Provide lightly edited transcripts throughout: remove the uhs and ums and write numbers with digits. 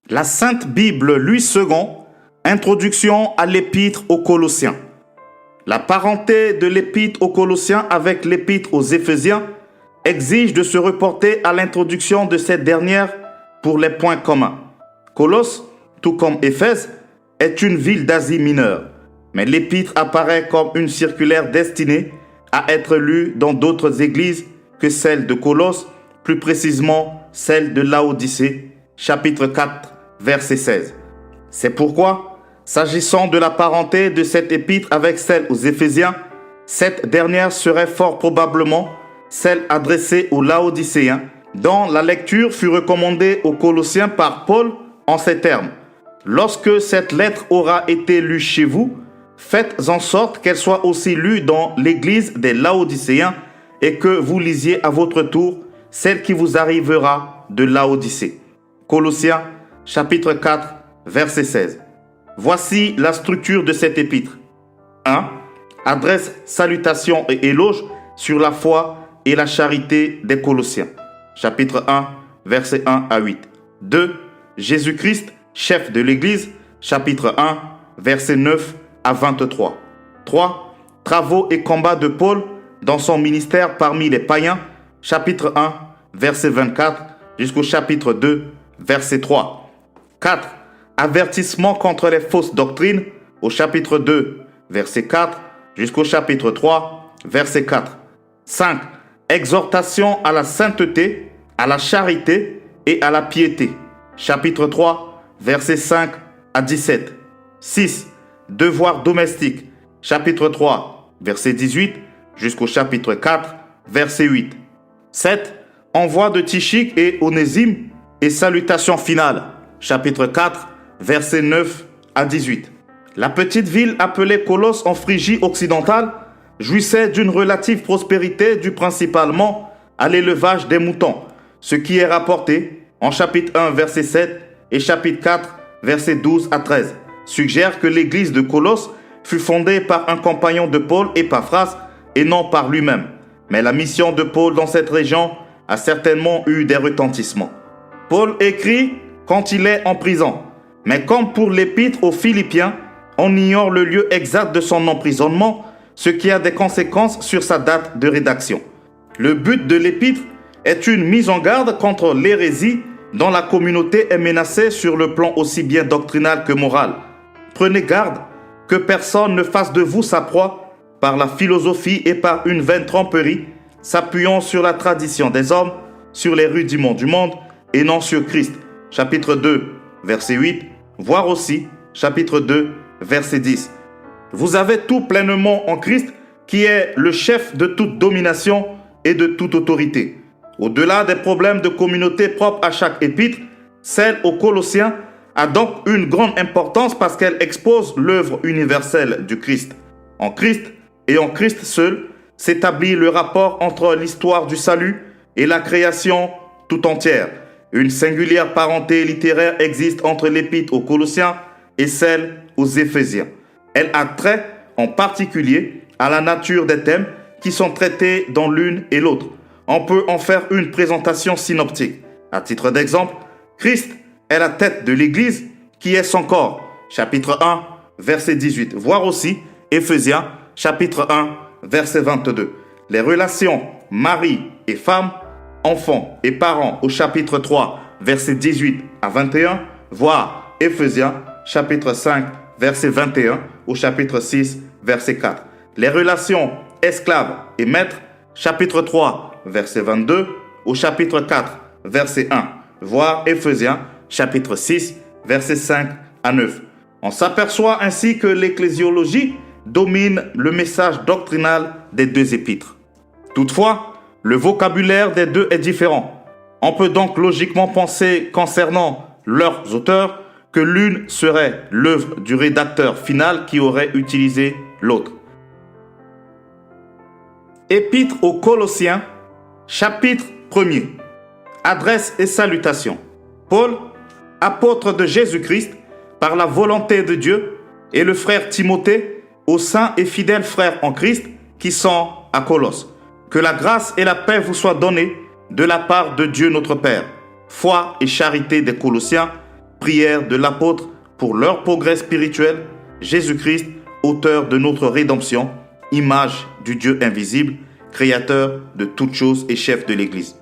La Sainte Bible, Louis II, introduction à l'épître aux Colossiens. La parenté de l'épître aux Colossiens avec l'épître aux Éphésiens exige de se reporter à l'introduction de cette dernière pour les points communs. Colosse, tout comme Éphèse, est une ville d'Asie mineure, mais l'épître apparaît comme une circulaire destinée à être lue dans d'autres églises que celle de Colosse, plus précisément celle de Laodicée, chapitre 4, verset 16. C'est pourquoi, s'agissant de la parenté de cette épître avec celle aux Éphésiens, cette dernière serait fort probablement celle adressée aux Laodicéens, dont la lecture fut recommandée aux Colossiens par Paul en ces termes. Lorsque cette lettre aura été lue chez vous, faites en sorte qu'elle soit aussi lue dans l'église des Laodicéens et que vous lisiez à votre tour celle qui vous arrivera de Laodicée. Colossiens, chapitre 4, verset 16. Voici la structure de cette épître. 1. Adresse, salutations et éloges sur la foi et la charité des Colossiens. Chapitre 1, verset 1 à 8. 2. Jésus-Christ, chef de l'Église. Chapitre 1, verset 9 à 23. 3. Travaux et combats de Paul dans son ministère parmi les païens. Chapitre 1, verset 24 jusqu'au chapitre 2, verset 3. 4. Avertissement contre les fausses doctrines au chapitre 2, verset 4 jusqu'au chapitre 3, verset 4. 5. Exhortation à la sainteté, à la charité et à la piété. Chapitre 3, versets 5 à 17. 6. Devoirs domestiques. Chapitre 3, verset 18 jusqu'au chapitre 4, verset 8. 7. Envoi de Tychique et Onésime et salutation finale. Chapitre 4, versets 9 à 18. La petite ville appelée Colosse en Phrygie occidentale jouissait d'une relative prospérité due principalement à l'élevage des moutons, ce qui est rapporté en chapitre 1, verset 7 et chapitre 4, verset 12 à 13, suggère que l'église de Colosse fut fondée par un compagnon de Paul, Épaphras, et non par lui-même. Mais la mission de Paul dans cette région a certainement eu des retentissements. Paul écrit quand il est en prison, mais comme pour l'épître aux Philippiens, on ignore le lieu exact de son emprisonnement, ce qui a des conséquences sur sa date de rédaction. Le but de l'épître est une mise en garde contre l'hérésie dont la communauté est menacée sur le plan aussi bien doctrinal que moral. Prenez garde que personne ne fasse de vous sa proie par la philosophie et par une vaine tromperie, s'appuyant sur la tradition des hommes, sur les rudiments du monde et non sur Christ. Chapitre 2, verset 8, voire aussi chapitre 2, verset 10. Vous avez tout pleinement en Christ qui est le chef de toute domination et de toute autorité. Au-delà des problèmes de communauté propres à chaque épître, celle aux Colossiens a donc une grande importance parce qu'elle expose l'œuvre universelle du Christ. En Christ et en Christ seul s'établit le rapport entre l'histoire du salut et la création tout entière. Une singulière parenté littéraire existe entre l'épître aux Colossiens et celle aux Éphésiens. Elle a trait en particulier à la nature des thèmes qui sont traités dans l'une et l'autre. On peut en faire une présentation synoptique. À titre d'exemple, Christ est la tête de l'Église qui est son corps. Chapitre 1, verset 18. Voire aussi Éphésiens, chapitre 1, verset 22. Les relations mari et femme, enfants et parents au chapitre 3, verset 18 à 21. Voire Éphésiens, chapitre 5, verset 21 au chapitre 6, verset 4. Les relations esclaves et maîtres, chapitre 3, verset 22 au chapitre 4, verset 1. Voire Éphésiens, chapitre 6, verset 5 à 9. On s'aperçoit ainsi que l'ecclésiologie domine le message doctrinal des deux épîtres. Toutefois, le vocabulaire des deux est différent. On peut donc logiquement penser concernant leurs auteurs que l'une serait l'œuvre du rédacteur final qui aurait utilisé l'autre. Épître aux Colossiens, chapitre 1er. Adresse et salutation. Paul, apôtre de Jésus-Christ, par la volonté de Dieu, et le frère Timothée, aux saints et fidèles frères en Christ qui sont à Colosse. Que la grâce et la paix vous soient données de la part de Dieu notre Père. Foi et charité des Colossiens, prière de l'apôtre pour leur progrès spirituel, Jésus-Christ, auteur de notre rédemption, image du Dieu invisible, créateur de toutes choses et chef de l'Église.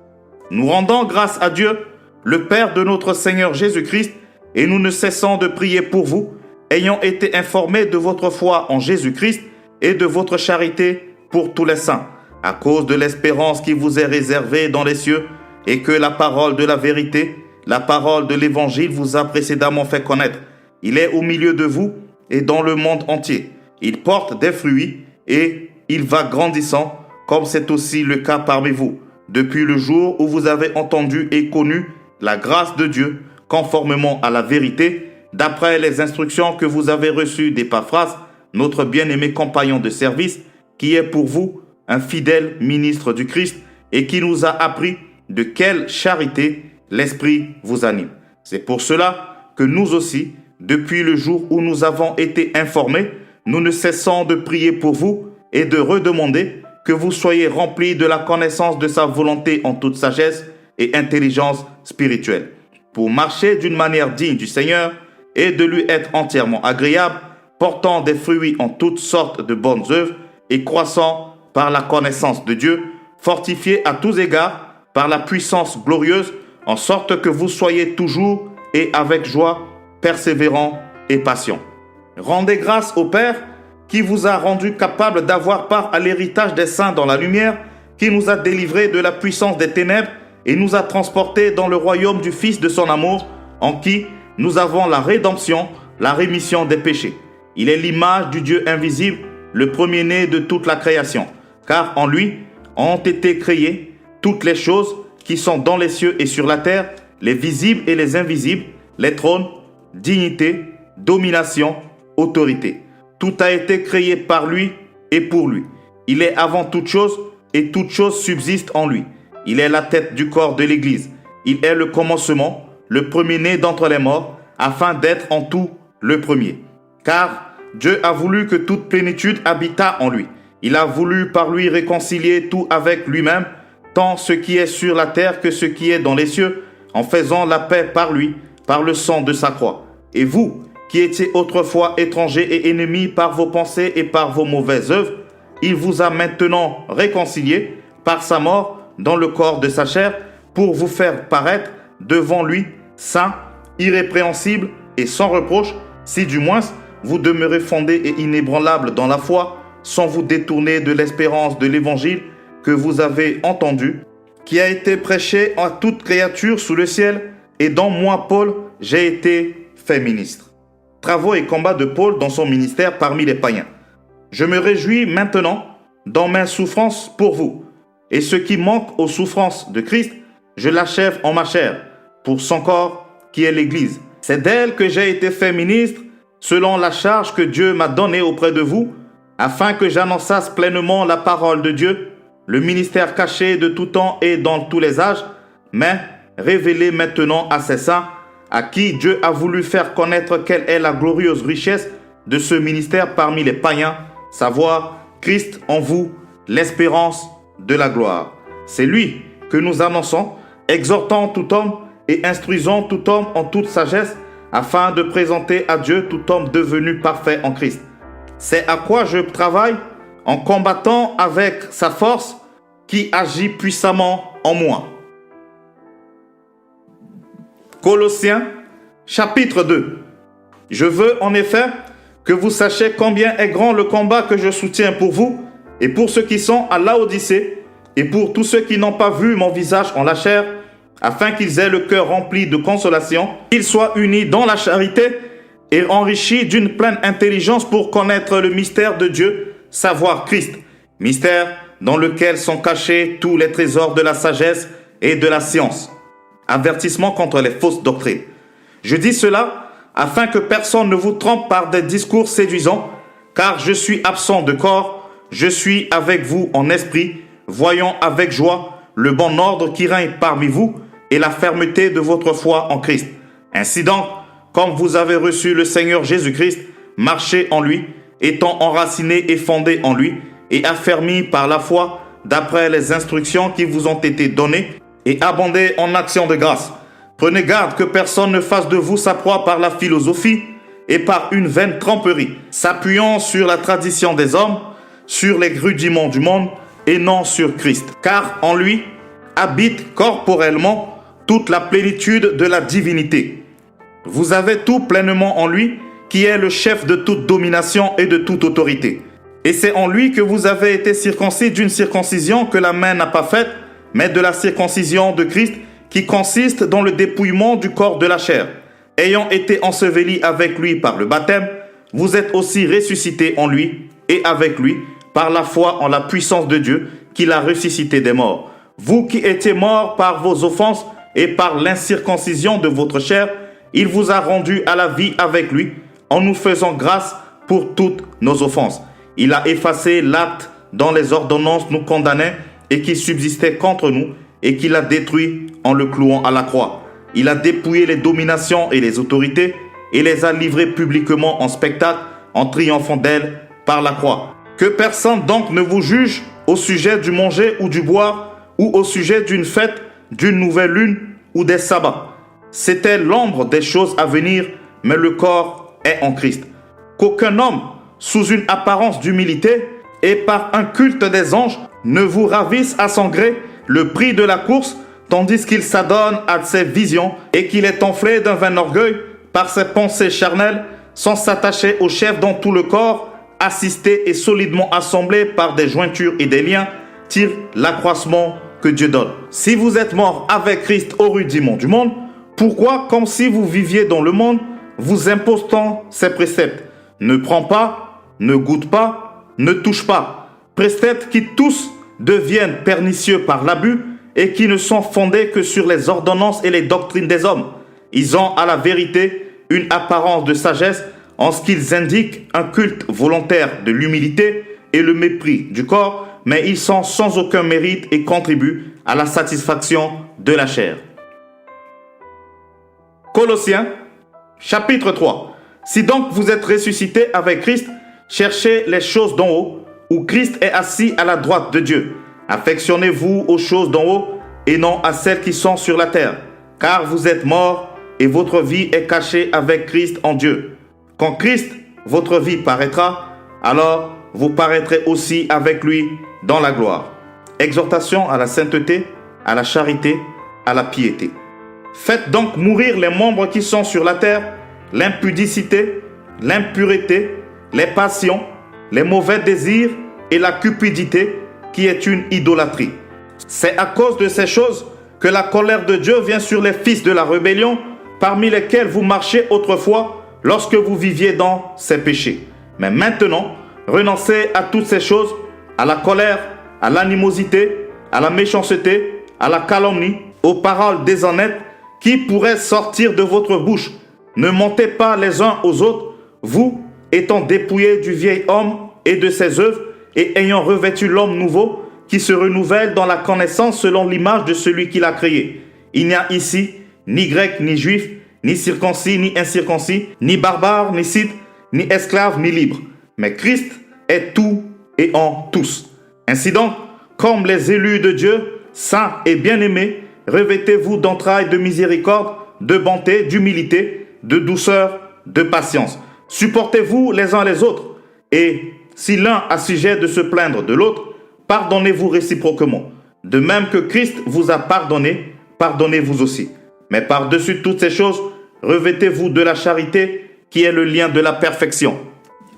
Nous rendons grâce à Dieu, le Père de notre Seigneur Jésus-Christ, et nous ne cessons de prier pour vous, ayant été informés de votre foi en Jésus-Christ et de votre charité pour tous les saints, à cause de l'espérance qui vous est réservée dans les cieux, et que la parole de la vérité, la parole de l'Évangile vous a précédemment fait connaître. Il est au milieu de vous et dans le monde entier. Il porte des fruits et il va grandissant, comme c'est aussi le cas parmi vous, depuis le jour où vous avez entendu et connu la grâce de Dieu, conformément à la vérité, d'après les instructions que vous avez reçues d'Épaphras, notre bien-aimé compagnon de service, qui est pour vous un fidèle ministre du Christ et qui nous a appris de quelle charité l'Esprit vous anime. C'est pour cela que nous aussi, depuis le jour où nous avons été informés, nous ne cessons de prier pour vous et de redemander que vous soyez remplis de la connaissance de sa volonté en toute sagesse et intelligence spirituelle, pour marcher d'une manière digne du Seigneur et de lui être entièrement agréable, portant des fruits en toutes sortes de bonnes œuvres et croissant par la connaissance de Dieu, fortifiés à tous égards par la puissance glorieuse, en sorte que vous soyez toujours et avec joie, persévérants et patients. Rendez grâce au Père qui vous a rendu capable d'avoir part à l'héritage des saints dans la lumière, qui nous a délivrés de la puissance des ténèbres et nous a transportés dans le royaume du Fils de son amour, en qui nous avons la rédemption, la rémission des péchés. Il est l'image du Dieu invisible, le premier-né de toute la création, car en lui ont été créées toutes les choses qui sont dans les cieux et sur la terre, les visibles et les invisibles, les trônes, dignités, domination, autorité. Tout a été créé par lui et pour lui. Il est avant toute chose et toute chose subsiste en lui. Il est la tête du corps de l'Église. Il est le commencement, le premier-né d'entre les morts, afin d'être en tout le premier. Car Dieu a voulu que toute plénitude habitât en lui. Il a voulu par lui réconcilier tout avec lui-même, tant ce qui est sur la terre que ce qui est dans les cieux, en faisant la paix par lui, par le sang de sa croix. Et vous, qui étiez autrefois étrangers et ennemis par vos pensées et par vos mauvaises œuvres, il vous a maintenant réconciliés par sa mort dans le corps de sa chair, pour vous faire paraître devant lui saint, irrépréhensible et sans reproche, si du moins vous demeurez fondés et inébranlables dans la foi, sans vous détourner de l'espérance de l'Évangile que vous avez entendu, qui a été prêché à toute créature sous le ciel, et dont moi, Paul, j'ai été fait ministre. Travaux et combats de Paul dans son ministère parmi les païens. Je me réjouis maintenant dans mes souffrances pour vous, et ce qui manque aux souffrances de Christ, je l'achève en ma chair, pour son corps qui est l'Église. C'est d'elle que j'ai été fait ministre, selon la charge que Dieu m'a donnée auprès de vous, afin que j'annonçasse pleinement la parole de Dieu, le ministère caché de tout temps et dans tous les âges, mais révélé maintenant à ses saints, à qui Dieu a voulu faire connaître quelle est la glorieuse richesse de ce ministère parmi les païens, savoir Christ en vous, l'espérance de la gloire. C'est lui que nous annonçons, exhortant tout homme et instruisant tout homme en toute sagesse, afin de présenter à Dieu tout homme devenu parfait en Christ. C'est à quoi je travaille en combattant avec sa force qui agit puissamment en moi. Colossiens, chapitre 2. Je veux en effet que vous sachiez combien est grand le combat que je soutiens pour vous et pour ceux qui sont à Laodicée et pour tous ceux qui n'ont pas vu mon visage en la chair, afin qu'ils aient le cœur rempli de consolation, qu'ils soient unis dans la charité et enrichis d'une pleine intelligence pour connaître le mystère de Dieu, savoir Christ, mystère dans lequel sont cachés tous les trésors de la sagesse et de la science. Avertissement contre les fausses doctrines. Je dis cela afin que personne ne vous trompe par des discours séduisants, car je suis absent de corps, je suis avec vous en esprit, voyant avec joie le bon ordre qui règne parmi vous et la fermeté de votre foi en Christ. Ainsi donc, comme vous avez reçu le Seigneur Jésus-Christ, marchez en lui, étant enracinés et fondés en lui, et affermis par la foi d'après les instructions qui vous ont été données, et abondez en actions de grâce. Prenez garde que personne ne fasse de vous sa proie par la philosophie et par une vaine tromperie, s'appuyant sur la tradition des hommes, sur les rudiments du monde et non sur Christ. Car en lui habite corporellement toute la plénitude de la divinité. Vous avez tout pleinement en lui, qui est le chef de toute domination et de toute autorité. Et c'est en lui que vous avez été circoncis d'une circoncision que la main n'a pas faite, mais de la circoncision de Christ, qui consiste dans le dépouillement du corps de la chair. Ayant été ensevelis avec lui par le baptême, vous êtes aussi ressuscités en lui et avec lui, par la foi en la puissance de Dieu, qui l'a ressuscité des morts. Vous qui étiez morts par vos offenses et par l'incirconcision de votre chair, il vous a rendus à la vie avec lui, en nous faisant grâce pour toutes nos offenses. Il a effacé l'acte dont les ordonnances nous condamnaient et qui subsistait contre nous, et qu'il a détruit en le clouant à la croix. Il a dépouillé les dominations et les autorités et les a livrées publiquement en spectacle en triomphant d'elles par la croix. Que personne donc ne vous juge au sujet du manger ou du boire ou au sujet d'une fête, d'une nouvelle lune ou des sabbats. C'était l'ombre des choses à venir, mais le corps est en Christ. Qu'aucun homme, sous une apparence d'humilité et par un culte des anges, ne vous ravisse à son gré le prix de la course, tandis qu'il s'adonne à ses visions et qu'il est enflé d'un vain orgueil par ses pensées charnelles, sans s'attacher au chef dont tout le corps, assisté et solidement assemblé par des jointures et des liens, tire l'accroissement que Dieu donne. Si vous êtes mort avec Christ au rudiment du monde, pourquoi, comme si vous viviez dans le monde, vous imposant ces préceptes? Ne prends pas, ne goûte pas, ne touche pas. Préceptes qui tous deviennent pernicieux par l'abus et qui ne sont fondés que sur les ordonnances et les doctrines des hommes. Ils ont à la vérité une apparence de sagesse en ce qu'ils indiquent un culte volontaire de l'humilité et le mépris du corps, mais ils sont sans aucun mérite et contribuent à la satisfaction de la chair. Colossiens, chapitre 3. Si donc vous êtes ressuscités avec Christ, cherchez les choses d'en haut, où Christ est assis à la droite de Dieu. Affectionnez-vous aux choses d'en haut et non à celles qui sont sur la terre, car vous êtes morts et votre vie est cachée avec Christ en Dieu. Quand Christ, votre vie, paraîtra, alors vous paraîtrez aussi avec lui dans la gloire. Exhortation à la sainteté, à la charité, à la piété. Faites donc mourir les membres qui sont sur la terre, l'impudicité, l'impureté, les passions, les mauvais désirs et la cupidité, qui est une idolâtrie. C'est à cause de ces choses que la colère de Dieu vient sur les fils de la rébellion, parmi lesquels vous marchiez autrefois lorsque vous viviez dans ces péchés. Mais maintenant, renoncez à toutes ces choses, à la colère, à l'animosité, à la méchanceté, à la calomnie, aux paroles déshonnêtes qui pourraient sortir de votre bouche. Ne mentez pas les uns aux autres, vous, étant dépouillés du vieil homme et de ses œuvres, et ayant revêtu l'homme nouveau, qui se renouvelle dans la connaissance selon l'image de celui qui l'a créé. Il n'y a ici ni grec, ni juif, ni circoncis, ni incirconcis, ni barbare, ni scythe, ni esclave, ni libre. Mais Christ est tout et en tous. Ainsi donc, comme les élus de Dieu, saints et bien-aimés, revêtez-vous d'entrailles de miséricorde, de bonté, d'humilité, de douceur, de patience. Supportez-vous les uns les autres, et si l'un a sujet de se plaindre de l'autre, pardonnez-vous réciproquement. De même que Christ vous a pardonné, pardonnez-vous aussi. Mais par-dessus toutes ces choses, revêtez-vous de la charité, qui est le lien de la perfection.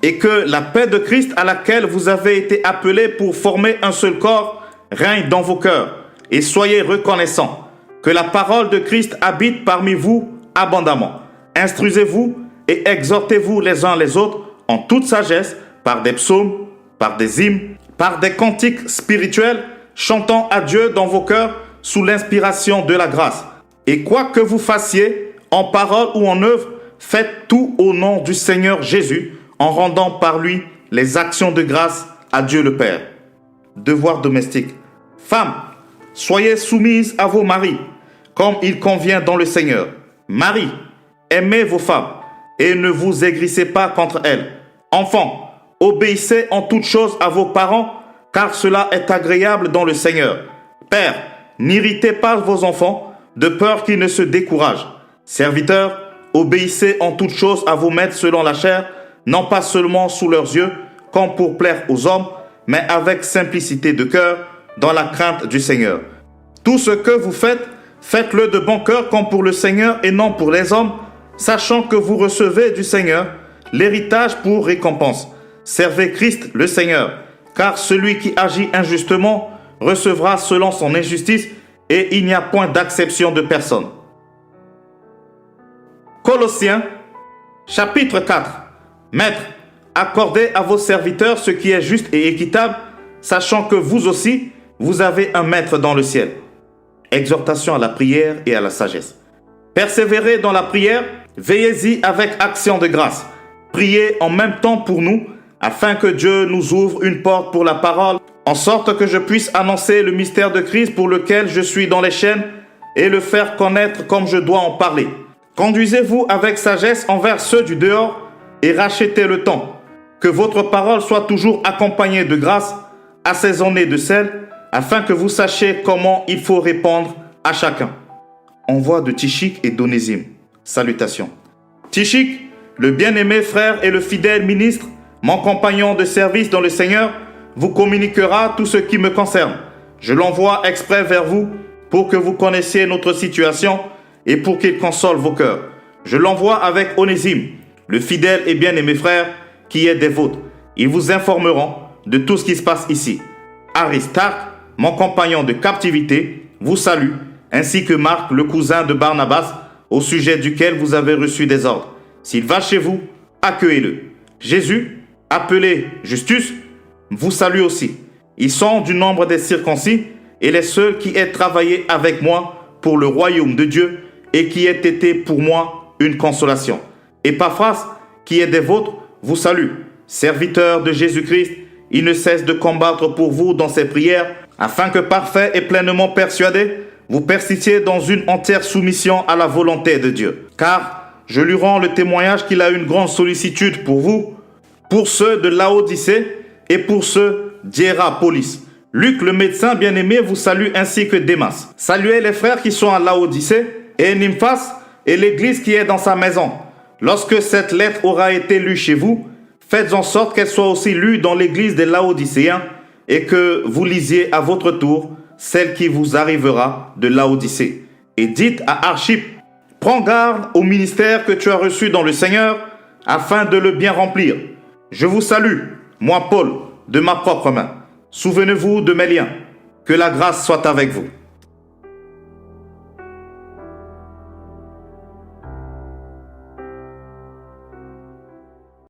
Et que la paix de Christ, à laquelle vous avez été appelés pour former un seul corps, règne dans vos cœurs. Et soyez reconnaissants. Que la parole de Christ habite parmi vous abondamment. Instruisez-vous et exhortez-vous les uns les autres en toute sagesse, par des psaumes, par des hymnes, par des cantiques spirituels, chantant à Dieu dans vos cœurs sous l'inspiration de la grâce. Et quoi que vous fassiez, en parole ou en œuvre, faites tout au nom du Seigneur Jésus, en rendant par lui les actions de grâce à Dieu le Père. Devoir domestique. Femmes, soyez soumises à vos maris, comme il convient dans le Seigneur. Maris, aimez vos femmes, et ne vous aigrissez pas contre elles. Enfants, obéissez en toutes choses à vos parents, car cela est agréable dans le Seigneur. Pères, n'irritez pas vos enfants, de peur qu'ils ne se découragent. Serviteurs, obéissez en toutes choses à vos maîtres selon la chair, non pas seulement sous leurs yeux, comme pour plaire aux hommes, mais avec simplicité de cœur, dans la crainte du Seigneur. Tout ce que vous faites, faites-le de bon cœur comme pour le Seigneur et non pour les hommes, sachant que vous recevez du Seigneur l'héritage pour récompense. Servez Christ le Seigneur, car celui qui agit injustement recevra selon son injustice, et il n'y a point d'acception de personne. Colossiens, chapitre 4. Maîtres, accordez à vos serviteurs ce qui est juste et équitable, sachant que vous aussi, vous avez un maître dans le ciel. Exhortation à la prière et à la sagesse. Persévérez dans la prière, veillez-y avec action de grâce. Priez en même temps pour nous, afin que Dieu nous ouvre une porte pour la parole, en sorte que je puisse annoncer le mystère de Christ pour lequel je suis dans les chaînes et le faire connaître comme je dois en parler. Conduisez-vous avec sagesse envers ceux du dehors et rachetez le temps. Que votre parole soit toujours accompagnée de grâce, assaisonnée de sel, afin que vous sachiez comment il faut répondre à chacun. Envoi de Tychik et d'Onésime. Salutations. Tychik, le bien-aimé frère et le fidèle ministre, mon compagnon de service dans le Seigneur, vous communiquera tout ce qui me concerne. Je l'envoie exprès vers vous pour que vous connaissiez notre situation et pour qu'il console vos cœurs. Je l'envoie avec Onésime, le fidèle et bien-aimé frère qui est des vôtres. Ils vous informeront de tout ce qui se passe ici. Aristarque, mon compagnon de captivité, vous salue, ainsi que Marc, le cousin de Barnabas, au sujet duquel vous avez reçu des ordres. S'il va chez vous, accueillez-le. Jésus, appelé Justus, vous salue aussi. Ils sont du nombre des circoncis et les seuls qui aient travaillé avec moi pour le royaume de Dieu et qui aient été pour moi une consolation. Épaphras, qui est des vôtres, vous salue. Serviteur de Jésus-Christ, il ne cesse de combattre pour vous dans ses prières, afin que parfait et pleinement persuadé, vous persistiez dans une entière soumission à la volonté de Dieu. Car je lui rends le témoignage qu'il a une grande sollicitude pour vous, pour ceux de Laodicée et pour ceux d'Hiérapolis. Luc, le médecin bien-aimé, vous salue ainsi que Démas. Saluez les frères qui sont à Laodicée et Nymphas et l'église qui est dans sa maison. Lorsque cette lettre aura été lue chez vous, faites en sorte qu'elle soit aussi lue dans l'église des Laodicéens et que vous lisiez à votre tour celle qui vous arrivera de Laodicée. Et dites à Archippe, prends garde au ministère que tu as reçu dans le Seigneur afin de le bien remplir. Je vous salue, moi Paul, de ma propre main. Souvenez-vous de mes liens. Que la grâce soit avec vous.